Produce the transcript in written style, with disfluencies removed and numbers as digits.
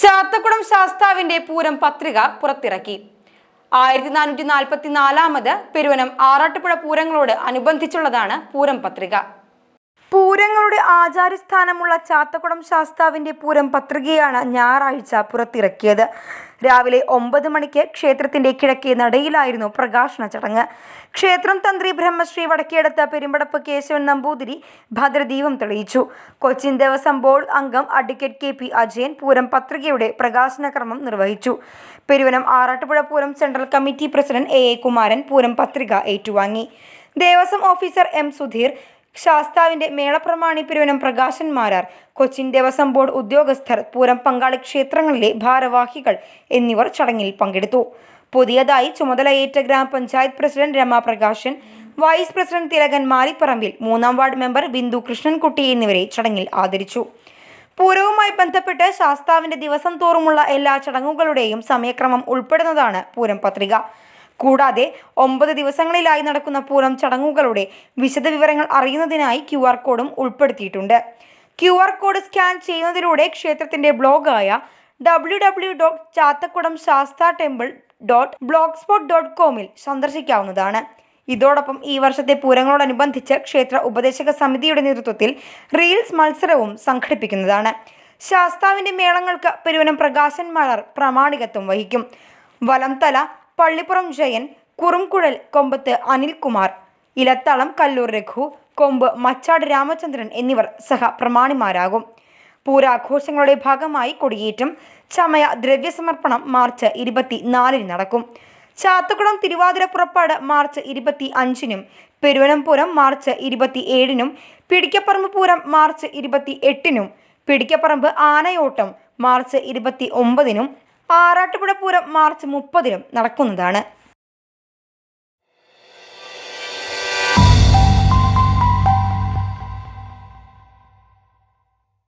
ചാത്തക്കുളം ശാസ്താവിന്റെ പൂരം പത്രിക പുറത്തിറക്കി. 1444 പെരുവനം ആറാട്ടുപുഴ പൂരങ്ങളോട് അനുബന്ധിച്ചുള്ളതാണ് പൂരം പത്രിക. പൂരങ്ങളുടെ ആചാരസ്ഥാനമുള്ള ചാത്തക്കുളം ശാസ്താവിന്റെ പൂരം പത്രികയാണ് ഞായറാഴ്ച പുറത്തിറക്കിയത്. രാവിലെ 9 മണിക്ക് ക്ഷേത്രത്തിന്റെ കിഴക്കേ നടയിലായിരുന്നു പ്രകാശന ചടങ്ങ്. ക്ഷേത്രം തന്ത്രി ബ്രഹ്മശ്രീ വടക്കേടത്ത് പെരുമ്പടപ്പ് കേശവൻ നമ്പൂതിരി ഭദ്രദീപം തെളിയിച്ചു. കൊച്ചിൻ ദേവസ്വം ബോർഡ് അംഗം അഡ്വക്കേറ്റ് KP അജയൻ പൂരം പത്രികയുടെ പ്രകാശന കർമ്മം നിർവഹിച്ചു. Peruvanam Arattupuzha Pooram central committee president AA Kumaran പൂരം പത്രിക ഏറ്റുവാങ്ങി. ദേവസ്വം ഓഫീസർ M സുധീർ, ശാസ്താവിന്റെ മേളപ്രമാണി പെരുവനം പ്രകാശൻ മാരാർ, കൊച്ചിൻ ദേവസ്വം ബോർഡ് ഉദ്യോഗസ്ഥർ, പൂരം പങ്കാളി ക്ഷേത്രങ്ങളിലെ ഭാരവാഹികൾ എന്നിവർ ചടങ്ങിൽ പങ്കെടുത്തു. പുതിയതായി ചുമതലയേറ്റ ഗ്രാമപഞ്ചായത്ത് president Rama Prakashan, vice president Thilakan Malipparambil, 3-ാം വാർഡ് മെമ്പർ ബിന്ദു കൃഷ്ണൻകുട്ടി എന്നിവരെ ചടങ്ങിൽ ആദരിച്ചു. പൂരവുമായി ബന്ധപ്പെട്ട് ശാസ്താവിന്റെ ദിവസം തോറുമുള്ള എല്ലാ ചടങ്ങുകളുടെയും സമയക്രമം ഉൾപ്പെടുന്നതാണ് പൂരം പത്രിക. കൂടാതെ 9 ദിവസങ്ങളിലായി നടക്കുന്ന പൂരം ചടങ്ങുകളുടെ വിശദവിവരങ്ങൾ അറിയുന്നതിനായി QR കോഡും ഉൾപ്പെടുത്തിയിട്ടുണ്ട്. QR കോഡ് സ്കാൻ ചെയ്യുന്നതിലൂടെ ക്ഷേത്രത്തിന്റെ ബ്ലോഗായ www.chattakudamshasthatemple.blogspot.com സന്ദർശിക്കാവുന്നതാണ്. ഇതോടൊപ്പം ഈ വർഷത്തെ പൂരങ്ങളോടനുബന്ധിച്ച് ക്ഷേത്ര ഉപദേശക സമിതിയുടെ നേതൃത്വത്തിൽ റീൽസ് മത്സരവും സംഘടിപ്പിക്കുന്നതാണ്. ശാസ്താവിന്റെ മേളങ്ങൾക്ക് പെരുവനം പ്രകാശൻ മാരാർ പ്രാമാണികത്വം വഹിക്കും. വലംതല പള്ളിപ്പുറം ജയൻ, കുറുംകുഴൽ കൊമ്പത്ത് അനിൽകുമാർ, ഇലത്താളം കല്ലൂർ രഘു, കൊമ്പ് മച്ചാട് രാമചന്ദ്രൻ എന്നിവർ സഹപ്രമാണിമാരാകും. പൂരാഘോഷങ്ങളുടെ ഭാഗമായി കൊടിയേറ്റം, ചമയ ദ്രവ്യസമർപ്പണം മാർച്ച് 24 നടക്കും. ചാത്തക്കുളം തിരുവാതിര പുറപ്പാട് മാർച്ച് 25-നും, പെരുവനം പൂരം മാർച്ച് 27-നും, പിടിക്കപ്പറമ്പ് പൂരം മാർച്ച് 28-നും, പിടിക്കപ്പറമ്പ് ആനയോട്ടം മാർച്ച് 29-നും, ആറാട്ടുപുഴ പൂരം മാർച്ച് 30-നും നടക്കുന്നതാണ്.